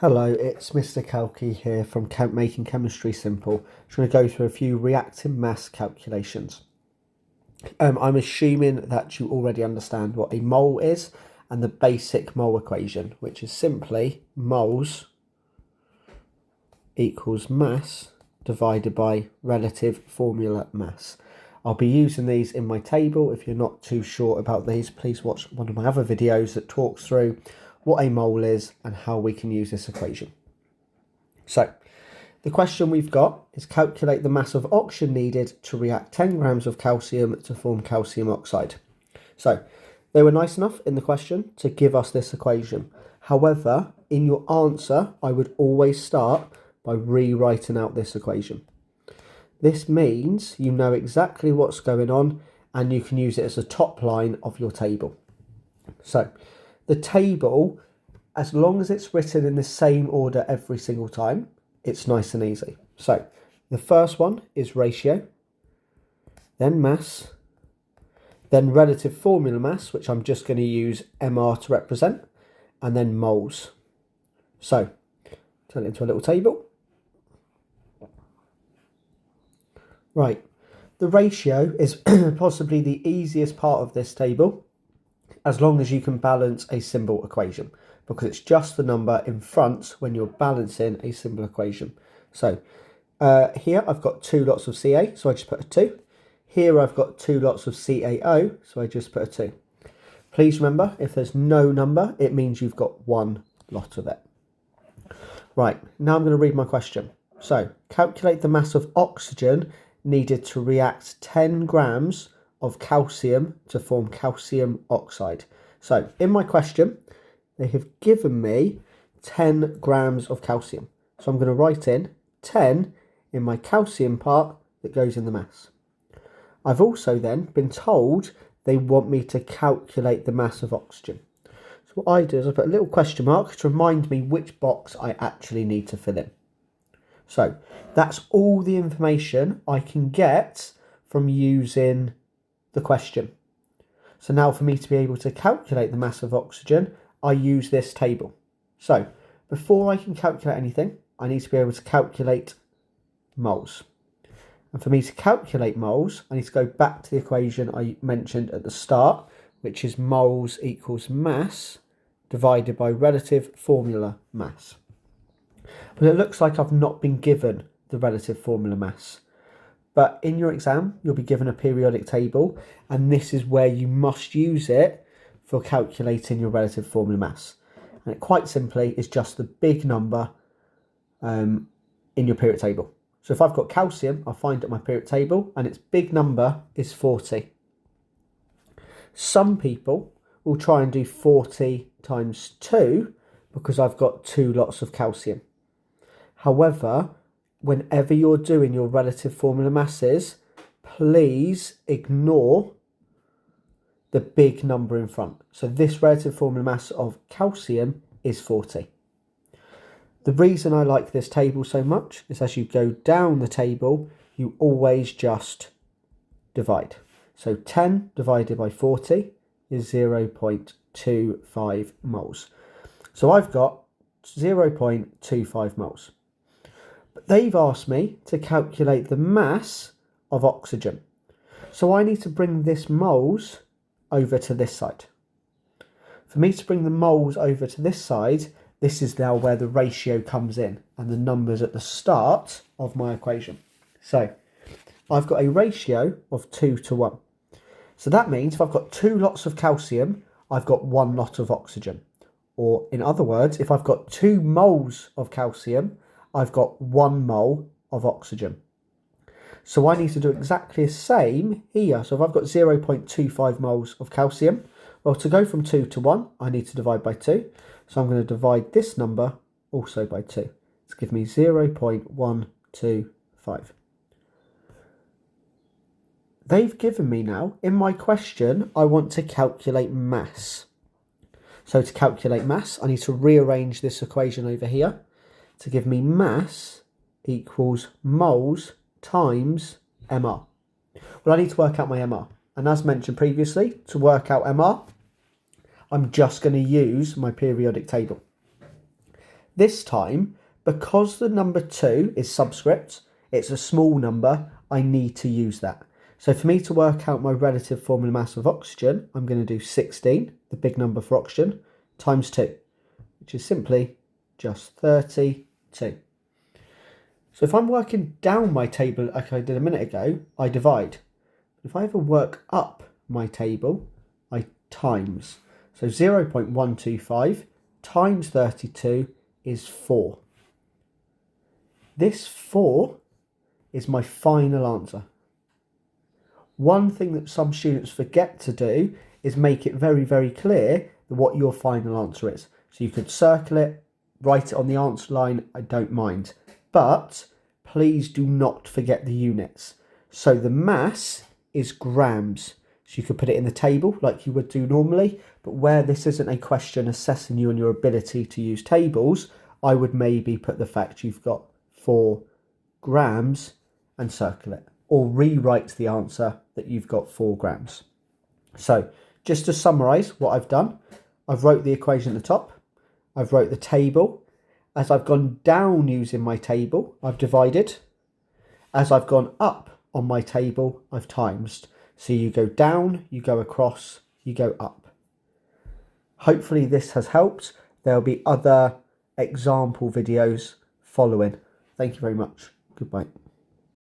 Hello, it's Mr. Kalki here from Making Chemistry Simple. I'm going to go through a few reacting mass calculations. I'm assuming that you already understand what a mole is and the basic mole equation, which is simply moles equals mass divided by relative formula mass. I'll be using these in my table. If you're not too sure about these, please watch one of my other videos that talks through what a mole is and how we can use this equation. So the question we've got is calculate the mass of oxygen needed to react 10 grams of calcium to form calcium oxide. So they were nice enough in the question to give us this equation. However, in your answer, I would always start by rewriting out this equation. This means you know exactly what's going on and you can use it as a top line of your table. So the table, as long as it's written in the same order every single time, it's nice and easy. So the first one is ratio, then mass, then relative formula mass, which I'm just going to use MR to represent, and then moles. So turn it into a little table. Right, the ratio is possibly the easiest part of this table, as long as you can balance a symbol equation, because it's just the number in front when you're balancing a symbol equation. So here I've got 2 lots of Ca, so I just put a 2. Here I've got 2 lots of CaO, so I just put a 2. Please remember, if there's no number, it means you've got 1 lot of it. Right, now I'm going to read my question. So calculate the mass of oxygen needed to react 10 grams of calcium to form calcium oxide. So in my question, they have given me 10 grams of calcium. So I'm going to write in 10 in my calcium part that goes in the mass. I've also then been told they want me to calculate the mass of oxygen. So what I do is I put a little question mark to remind me which box I actually need to fill in. So that's all the information I can get from using the question. So now for me to be able to calculate the mass of oxygen, I use this table. So before I can calculate anything, I need to be able to calculate moles. And for me to calculate moles, I need to go back to the equation I mentioned at the start, which is moles equals mass divided by relative formula mass. But it looks like I've not been given the relative formula mass. But in your exam, you'll be given a periodic table, and this is where you must use it for calculating your relative formula mass. And it quite simply is just the big number in your periodic table. So if I've got calcium, I'll find at my periodic table, and its big number is 40. Some people will try and do 40 times 2 because I've got 2 lots of calcium. However, whenever you're doing your relative formula masses, please ignore the big number in front. So this relative formula mass of calcium is 40. The reason I like this table so much is as you go down the table, you always just divide. So 10 divided by 40 is 0.25 moles. So I've got 0.25 moles. But they've asked me to calculate the mass of oxygen. So I need to bring this moles over to this side. For me to bring the moles over to this side, this is now where the ratio comes in and the numbers at the start of my equation. So I've got a ratio of 2 to 1. So that means if I've got 2 lots of calcium, I've got 1 lot of oxygen. Or in other words, if I've got 2 moles of calcium, I've got 1 mole of oxygen. So I need to do exactly the same here. So if I've got 0.25 moles of calcium, well, to go from 2 to 1, I need to divide by 2. So I'm going to divide this number also by 2. It's give me 0.125. They've given me now, in my question, I want to calculate mass. So to calculate mass, I need to rearrange this equation over here to give me mass equals moles times MR. Well, I need to work out my MR. And as mentioned previously, to work out MR, I'm just going to use my periodic table. This time, because the number 2 is subscript, it's a small number, I need to use that. So for me to work out my relative formula mass of oxygen, I'm going to do 16, the big number for oxygen, times 2, which is simply just 32. So if I'm working down my table like I did a minute ago, I divide. If I ever work up my table, I times. So 0.125 times 32 is 4. This 4 is my final answer. One thing that some students forget to do is make it very, very clear what your final answer is. So you could circle it, write it on the answer line, I don't mind. But please do not forget the units. So the mass is grams. So you could put it in the table like you would do normally, but where this isn't a question assessing you on your ability to use tables, I would maybe put the fact you've got 4 grams and circle it, or rewrite the answer that you've got 4 grams. So just to summarise what I've done, I've wrote the equation at the top, I've wrote the table. As I've gone down using my table, I've divided. As I've gone up on my table, I've timesed. So you go down, you go across, you go up. Hopefully this has helped. There'll be other example videos following. Thank you very much. Goodbye.